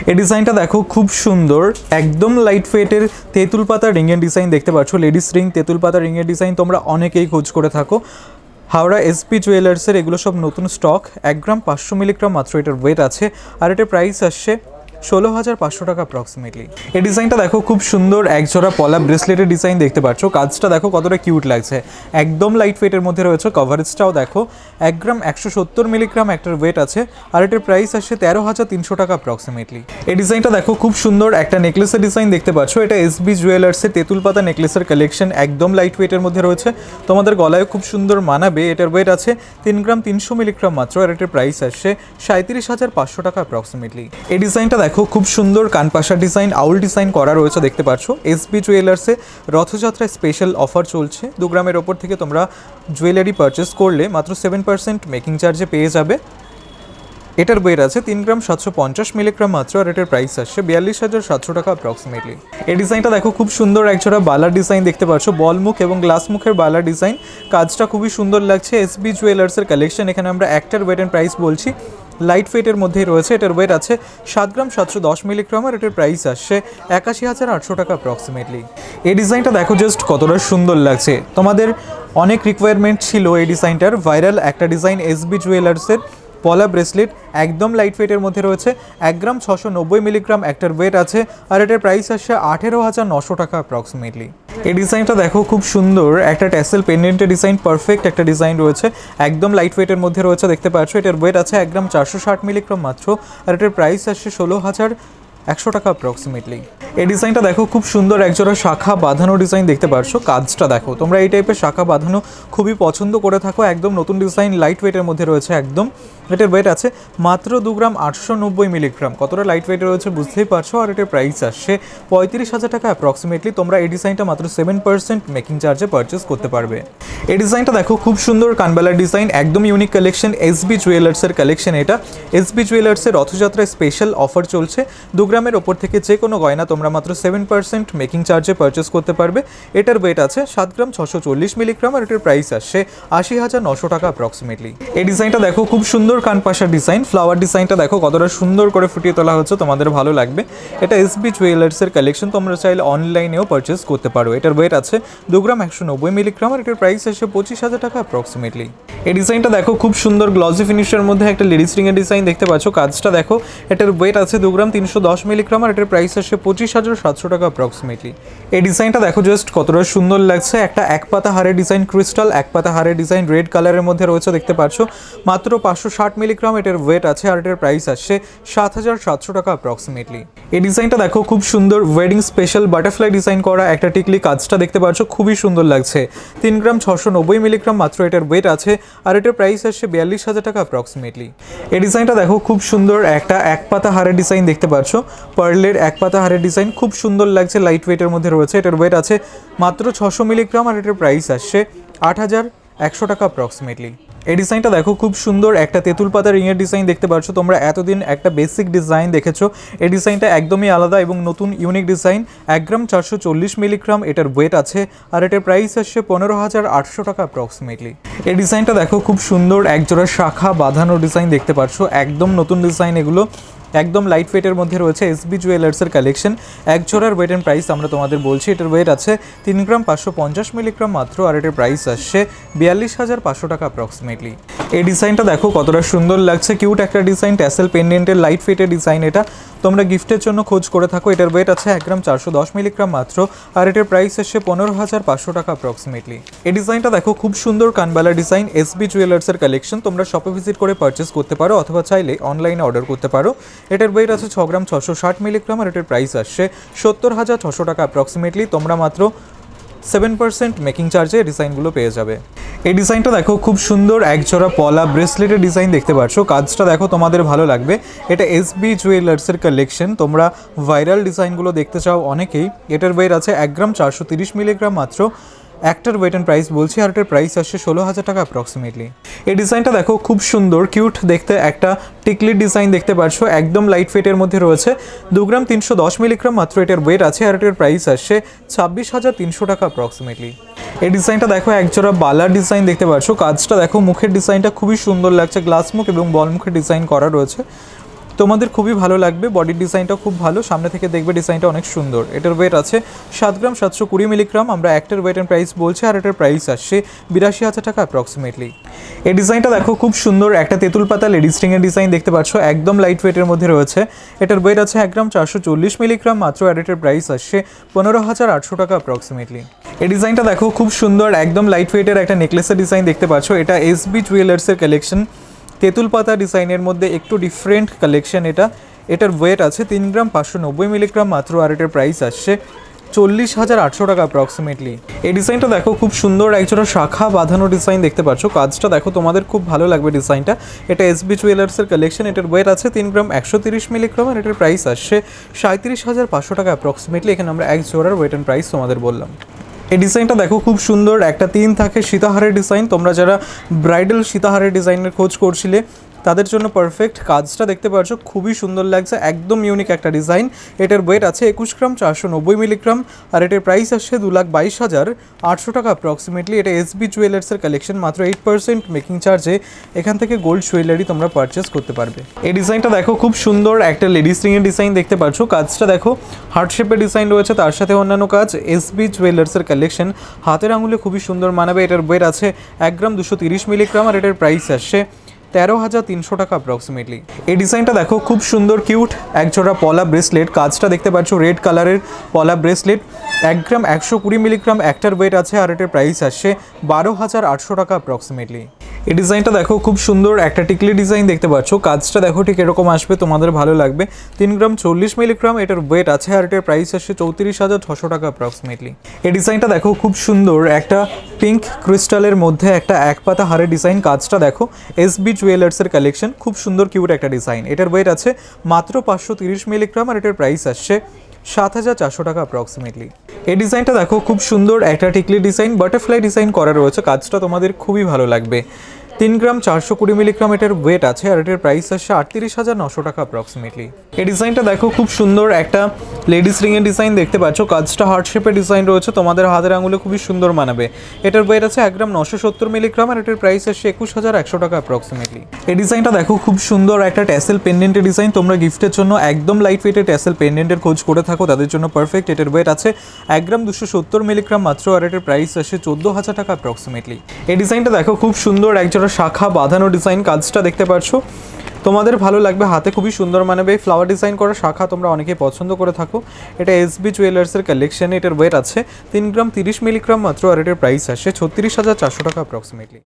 এই ডিজাইনটা দেখো খুব সুন্দর, একদম লাইট ওয়েটের তেঁতুল পাতা রিংয়ের ডিজাইন দেখতে পাচ্ছ। লেডিস রিং তেঁতুল পাতা রিংয়ের ডিজাইন তোমরা অনেকেই খোঁজ করে থাকো। হাওড়া এসপি জুয়েলার্সের এগুলো সব নতুন স্টক। 1 গ্রাম 500 মিলিগ্রাম মাত্র এটার ওয়েট আছে, আর এটার প্রাইস আসছে 16,500 টাকা অ্যাপ্রক্সিমেটলি। এই ডিজাইনটা দেখো খুব সুন্দর, একজোড়া পলা ব্রেসলেটের ডিজাইন দেখতে পাচ্ছ। কাজটা দেখো কতটা কিউট লাগছে, একদম লাইট ওয়েটের মধ্যে রয়েছে। কভারেজটাও দেখো, 1 গ্রাম 170 মিলিগ্রাম একটার ওয়েট আছে, আর এটার প্রাইস আসছে 13,300 টাকা অ্যাপ্রক্সিমেটলি। এই ডিজাইনটা দেখো খুব সুন্দর, একটা নেকলেসের ডিজাইন দেখতে পাচ্ছ। এটা এসবি জুয়েলার্সের তেঁতুল পাতা নেকলেসের কালেকশন, একদম লাইট ওয়েটের মধ্যে রয়েছে, তোমাদের গলায় খুব সুন্দর মানাবে। এটার ওয়েট আছে 3 গ্রাম 300 মিলিগ্রাম মাত্র, আর এটার প্রাইস আসছে 37,500 টাকা অ্যাপ্রক্সিমেটলি। এই ডিজাইনটা দেখো খুব সুন্দর, কানপাশা ডিজাইন, আউল ডিজাইন করা রয়েছে দেখতে পাচ্ছ। এসবি জুয়েলার্সে রথযাত্রায় স্পেশাল অফার চলছে। 2 গ্রামের ওপর থেকে তোমরা জুয়েলারি পারচেস করলে মাত্র 7% মেকিং চার্জে পেয়ে যাবে। এটার ওয়েট আছে 3 গ্রাম 750 মিলিগ্রাম মাত্র, আর এটার প্রাইস আসছে 42,700 টাকা অ্যাপ্রক্সিমেটলি। এই ডিজাইনটা দেখো খুব সুন্দর, একজোড়া বালার ডিজাইন দেখতে পাচ্ছ, বল মুখ এবং গ্লাস মুখের বালার ডিজাইন। কাজটা খুবই সুন্দর লাগছে। এসবি জুয়েলার্সের কালেকশন, এখানে আমরা একটার ওয়েট অ্যান্ড প্রাইস বলছি, লাইট ওয়েটের মধ্যেই রয়েছে। এটার ওয়েট আছে 7 গ্রাম 710 মিলিগ্রাম, আর এটার প্রাইস আসছে 81,800 টাকা অ্যাপ্রক্সিমেটলি। এই ডিজাইনটা দেখো জাস্ট কতটা সুন্দর লাগছে, তোমাদের অনেক রিকোয়ারমেন্ট ছিল এই ডিজাইনটার। ভাইরাল একটা ডিজাইন এসবি জুয়েলার্সের পলা ব্রেসলেট, একদম লাইট ওয়েটের মধ্যে রয়েছে। 1 গ্রাম 690 মিলিগ্রাম একটার ওয়েট আছে, আর এটার প্রাইস আসছে 18,900 টাকা অ্যাপ্রক্সিমেটলি। এই ডিজাইনটা দেখো খুব সুন্দর, একটা ট্যাসেল পেন্ডেন্টের ডিজাইন, পারফেক্ট একটা ডিজাইন রয়েছে, একদম লাইট ওয়েটের মধ্যে রয়েছে দেখতে পাচ্ছ। এটার ওয়েট আছে 1 গ্রাম 460 মিলিগ্রাম মাত্র, আর এটার প্রাইস আসছে 16,100 টাকা অ্যাপ্রক্সিমেটলি। এই ডিজাইনটা দেখো খুব সুন্দর, একজোড়া শাখা বাঁধানো ডিজাইন দেখতে পাচ্ছ। কাজটা দেখো, তোমরা এই টাইপের শাখা বাঁধানো খুবই পছন্দ করে থাকো। একদম নতুন ডিজাইন, লাইট ওয়েটের মধ্যে রয়েছে একদম। এটার ওয়েট আছে মাত্র 2 গ্রাম 890 মিলিগ্রাম, কতটা লাইট ওয়েট রয়েছে বুঝতেই পারছো। আর এটার প্রাইস আসছে 35,000 টাকা অ্যাপ্রক্সিমেটলি। তোমরা এই ডিজাইনটা মাত্র 7% মেকিং চার্জে পারচেস করতে পারবে। এই ডিজাইনটা দেখো খুব সুন্দর, কানবালার ডিজাইন, একদম ইউনিক কালেকশন, এসবি জুয়েলার্সের কালেকশন। এটা এসবি জুয়েলার্সের রথযাত্রায় স্পেশাল অফার চলছে। 2 গ্রামের ওপর থেকে যে কোনো গয়না তোমরা মাত্র 7% মেকিং চার্জে পারচেস করতে পারবে। এটার ওয়েট আছে 7 গ্রাম 640 মিলিগ্রাম, আর এটার প্রাইস আসছে 80,900 টাকা অ্যাপ্রক্সিমেটলি। এই ডিজাইনটা দেখো খুব সুন্দর, কানপাশা ডিজাইন, ফ্লাওয়ার ডিজাইনটা দেখো কতটা সুন্দর করে ফুটিয়ে তোলা হচ্ছে, তোমাদের ভালো লাগবে। এটা এসবি জুয়েলার্সের কালেকশন, তোমরা চাইলে অনলাইনেও পারচেস করতে পারো। এটার ওয়েট আছে 2 গ্রাম 190 মিলিগ্রাম, আর এটার প্রাইস আসছে 25,000 টাকা অ্যাপ্রক্সিমেটলি। এই ডিজাইনটা দেখো খুব সুন্দর, গ্লসি ফিনিশের মধ্যে একটা লেডিস রিংয়ের ডিজাইন দেখতে পাচ্ছ। কাজটা দেখো, এটার ওয়েট আছে 2 গ্রাম 310 মিলিগ্রাম, আর এটার প্রাইস আসছে 25,700 টাকা অ্যাপ্রক্সিমেটলি। এই ডিজাইনটা দেখো জাস্ট কতটা সুন্দর লাগছে, একটা এক পাতা হারের ডিজাইন, ক্রিস্টাল এক পাতা হারের ডিজাইন, রেড কালারের মধ্যে রয়েছে দেখতে পাচ্ছ। মাত্র 560 মিলিগ্রাম এটার ওয়েট আছে, আর এটার প্রাইস আসছে 7,700 টাকা অ্যাপ্রক্সিমেটলি। এই ডিজাইনটা দেখো খুব সুন্দর, ওয়েডিং স্পেশাল বাটারফ্লাই ডিজাইন করা একটা টিকলি। কাজটা দেখতে পাচ্ছ খুবই সুন্দর লাগছে। 3 গ্রাম 690 মিলিগ্রাম মাত্র এটার ওয়েট আছে, আর এটার প্রাইস আসছে 42,000 টাকা অ্যাপ্রক্সিমেটলি। এই ডিজাইনটা দেখো খুব সুন্দর, একটা এক পাতা হারের ডিজাইন দেখতে পাচ্ছ, পার্লের এক পাতা হারের ডিজাইন, খুব সুন্দর লাগছে, লাইট ওয়েটের মধ্যে রয়েছে। এটার ওয়েট আছে মাত্র 600 মিলিগ্রাম, আর এটার প্রাইস আসছে 8,100 টাকা অ্যাপ্রক্সিমেটলি। এই ডিজাইনটা দেখো খুব সুন্দর, একটা তেঁতুল পাতা রিংয়ের ডিজাইন দেখতে পাচ্ছ। তোমরা এতদিন একটা বেসিক ডিজাইন দেখেছো, এই ডিজাইনটা একদমই আলাদা এবং নতুন ইউনিক ডিজাইন। 1 গ্রাম 440 মিলিগ্রাম এটার ওয়েট আছে, আর এটার প্রাইস আসছে 15,800 টাকা অ্যাপ্রক্সিমেটলি। এই ডিজাইনটা দেখো খুব সুন্দর, একজোড়া শাখা বাঁধানো ডিজাইন দেখতে পাচ্ছ, একদম নতুন ডিজাইন এগুলো, একদম লাইট ওয়েটের মধ্যে রয়েছে। এসবি জুয়েলার্সের কালেকশন, এক জোড়ার ওয়েট অ্যান্ড প্রাইস আমরা তোমাদের বলছি। এটার ওয়েট আছে 3 গ্রাম 550 মিলিগ্রাম মাত্র, আর এটার প্রাইস আসছে 42,500 টাকা অ্যাপ্রক্সিমেটলি। এই ডিজাইনটা দেখো কতটা সুন্দর লাগছে, কিউট একটা ডিজাইন, ট্যাসেল পেন্ডেন্টের লাইট ওয়েটের ডিজাইন। এটা তোমরা গিফটের জন্য খোঁজ করে থাকো। এটার ওয়েট আছে 1 গ্রাম 410 মিলিগ্রাম মাত্র, আর এটার প্রাইস আসছে 15,500 টাকা অ্যাপ্রক্সিমেটলি। এই ডিজাইনটা দেখো খুব সুন্দর, কানবালা ডিজাইন, এসবি জুয়েলার্সের কালেকশন। তোমরা শপে ভিজিট করে পারচেস করতে পারো, অথবা চাইলে অনলাইনে অর্ডার করতে পারো। এটার ওয়েট আছে 6 গ্রাম 660 মিলিগ্রাম, আর এটার প্রাইস আসছে 70,600 টাকা অ্যাপ্রক্সিমেটলি। তোমরা মাত্র 7% মেকিং চার্জে ডিজাইনগুলো পেয়ে যাবে। এই ডিজাইনটা দেখো খুব সুন্দর, একজোড়া পলা ব্রেসলেটের ডিজাইন দেখতে পাচ্ছ। কাজটা দেখো, তোমাদের ভালো লাগবে। এটা এসবি জুয়েলার্সের কালেকশন, তোমরা ভাইরাল ডিজাইনগুলো দেখতে চাও অনেকেই। এটার ওয়েট আছে 1 গ্রাম 430 মিলিগ্রাম মাত্র, একটার ওয়েট অ্যান্ড প্রাইস বলছি, আর এটার প্রাইস আসছে 16,000 টাকা অ্যাপ্রক্সিমেটলি। এই ডিজাইনটা দেখো খুব সুন্দর, কিউট দেখতে, একটা টিকলির ডিজাইন দেখতে পাচ্ছ, একদম লাইট ওয়েটের মধ্যে রয়েছে। 2 গ্রাম 310 মিলিগ্রাম মাত্র এটার ওয়েট আছে, আর এটার প্রাইস আসছে 26,300 টাকা অ্যাপ্রক্সিমেটলি। এই ডিজাইনটা দেখো, একজোড়া বালার ডিজাইন দেখতে পাচ্ছ। কাজটা দেখো, মুখের ডিজাইনটা খুবই সুন্দর লাগছে, গ্লাস মুখ এবং বল মুখের ডিজাইন করা রয়েছে। তোমাদের খুবই ভালো লাগবে। বডির ডিজাইনটা খুব ভালো, সামনে থেকে দেখবে ডিজাইনটা অনেক সুন্দর। এটার ওয়েট আছে 7 গ্রাম 720 মিলিগ্রাম। আমরা একটার ওয়েট অ্যান্ড প্রাইস বলছি, আর এটার প্রাইস আসছে 82,000 টাকা অ্যাপ্রক্সিমেটলি। এই ডিজাইনটা দেখো খুব সুন্দর, একটা তেঁতুল পাতা লেডিস স্ট্রিংয়ের ডিজাইন দেখতে পাচ্ছ, একদম লাইট ওয়েটের মধ্যে রয়েছে। এটার ওয়েট আছে 1 গ্রাম 440 মিলিগ্রাম মাত্র, আর এটার প্রাইস আসছে 15,800 টাকা অ্যাপ্রক্সিমেটলি। এই ডিজাইনটা দেখো খুব সুন্দর, একদম লাইট ওয়েটের একটা নেকলেসের ডিজাইন দেখতে পাচ্ছ। এটা এসবি জুয়েলার্সের কালেকশন, তেঁতুল পাতা ডিজাইনের মধ্যে একটু ডিফারেন্ট কালেকশন এটা। এটার ওয়েট আছে 3 গ্রাম 590 মিলিগ্রাম মাত্র, আর এটার প্রাইস আসছে 40,800 টাকা অ্যাপ্রক্সিমেটলি। এই ডিজাইনটা দেখো খুব সুন্দর, একজোড়া শাখা বাঁধানো ডিজাইন দেখতে পাচ্ছ। কাজটা দেখো, তোমাদের খুব ভালো লাগবে ডিজাইনটা। এটা এসবি জুয়েলার্সের কালেকশন। এটার ওয়েট আছে 3 গ্রাম 130 মিলিগ্রাম, আর এটার প্রাইস আসছে 37,500 টাকা অ্যাপ্রক্সিমেটলি। এখানে আমরা এক জোড়ার ওয়েট অ্যান্ড প্রাইস তোমাদের বললাম। এই ডিজাইনটা দেখো খুব সুন্দর, একটা 3 থাকে সীতাহারের ডিজাইন। তোমরা যারা ব্রাইডাল সীতাহারের ডিজাইনের খোঁজ করছিলে তাদের জন্য পারফেক্ট। কাজটা দেখতে পাচ্ছ, খুবই সুন্দর লাগছে, একদম ইউনিক একটা ডিজাইন। এটার ওয়েট আছে 21 গ্রাম 490 মিলিগ্রাম, আর এটার প্রাইস আসছে 2,22,800 টাকা অ্যাপ্রক্সিমেটলি। এটা এসবি জুয়েলার্সের কালেকশন, মাত্র 8% মেকিং চার্জে এখান থেকে গোল্ড জুয়েলারি তোমরা পারচেস করতে পারবে। এই ডিজাইনটা দেখো খুব সুন্দর, একটা লেডিস রিংয়ের ডিজাইন দেখতে পাচ্ছ। কাজটা দেখো হার্ট শেপের ডিজাইন রয়েছে, তার সাথে অন্যান্য কাজ। এসবি জুয়েলার্সের কালেকশন, হাতের আঙুলে খুবই সুন্দর মানাবে। এটার ওয়েট আছে 1 গ্রাম 230 মিলিগ্রাম, আর এটার প্রাইস আসছে 13,300 টাকা অ্যাপ্রক্সিমেটলি। এই ডিজাইনটা দেখো খুব সুন্দর, কিউট, একজোড়া পলা ব্রেসলেট। কাজটা দেখতে পাচ্ছ রেড কালারের পলা ব্রেসলেট, 1 গ্রাম 120 মিলিগ্রাম একটার ওয়েট আছে, আর এটার প্রাইস আসছে 12,800 টাকা অ্যাপ্রক্সিমেটলি। এই ডিজাইনটা দেখো খুব সুন্দর, একটা টিকলি ডিজাইন দেখতে পাচ্ছ। কাজটা দেখো ঠিক এরকম আসবে, তোমাদের ভালো লাগবে। 3 গ্রাম 40 মিলিগ্রাম এটার ওয়েট আছে, আর এটার প্রাইস আসছে 34,600 টাকা অ্যাপ্রক্সিমেটলি। এই ডিজাইনটা দেখো খুব সুন্দর, একটা পিঙ্ক ক্রিস্টালের মধ্যে একটা এক পাতা হারের ডিজাইন। কাজটা দেখো এসবি জুয়েলার্সের কালেকশন, খুব সুন্দর কিউট একটা ডিজাইন। এটার ওয়েট আছে মাত্র 530 মিলিগ্রাম, আর এটার প্রাইস আসছে 7,400 টাকা অ্যাপ্রক্সিমেটলি। এই ডিজাইনটা দেখো খুব সুন্দর, একটা টিকলি ডিজাইন, বাটারফ্লাই ডিজাইন করা রয়েছে। কাজটা তোমাদের খুবই ভালো লাগবে। 3 গ্রাম 420 মিলিগ্রাম এটার ওয়েট আছে, আর এটার প্রাইস আসছে 38,900 টাকা অ্যাপ্রক্সিমেটলি। এই ডিজাইনটা দেখো খুব সুন্দর, একটা লেডিস রিংয়ের ডিজাইন দেখতে পাচ্ছ। কাজটা হার্ট শেপের ডিজাইন রয়েছে, তোমাদের হাতের আঙুলে খুবই সুন্দর মানাবে। এটার ওয়েট আছে 1 গ্রাম 970 মিলিগ্রাম, আর এটার প্রাইস আসছে 21,100 টাকা অ্যাপ্রক্সিমেটলি। এই ডিজাইনটা দেখো খুব সুন্দর, একটা ট্যাসেল পেন্ডেন্টের ডিজাইন। তোমরা গিফটের জন্য একদম লাইট ওয়েটের ট্যাসেল পেন্ডেন্টের খোঁজ করে থাকো, তাদের জন্য পারফেক্ট। এটার ওয়েট আছে 1 গ্রাম 270 মিলিগ্রাম মাত্র, আর এটার প্রাইস আসছে 14,000 টাকা অ্যাপ্রক্সিমেটলি। এই ডিজাইনটা দেখো খুব সুন্দর, একজোড়া শাখা বাঁধানো ডিজাইন। কাজটা দেখতে পাচ্ছ, তোমাদের ভালো লাগবে, হাতে খুবই সুন্দর মানাবে। ফ্লাওয়ার ডিজাইন করা শাখা তোমরা অনেকেই পছন্দ করে থাকো। এটা এসবি জুয়েলার্সের কালেকশন। এটার ওয়েট আছে 3 গ্রাম 30 মিলিগ্রাম মাত্র, আর এটার প্রাইস আসছে 36,400 টাকা অ্যাপ্রক্সিমেটলি।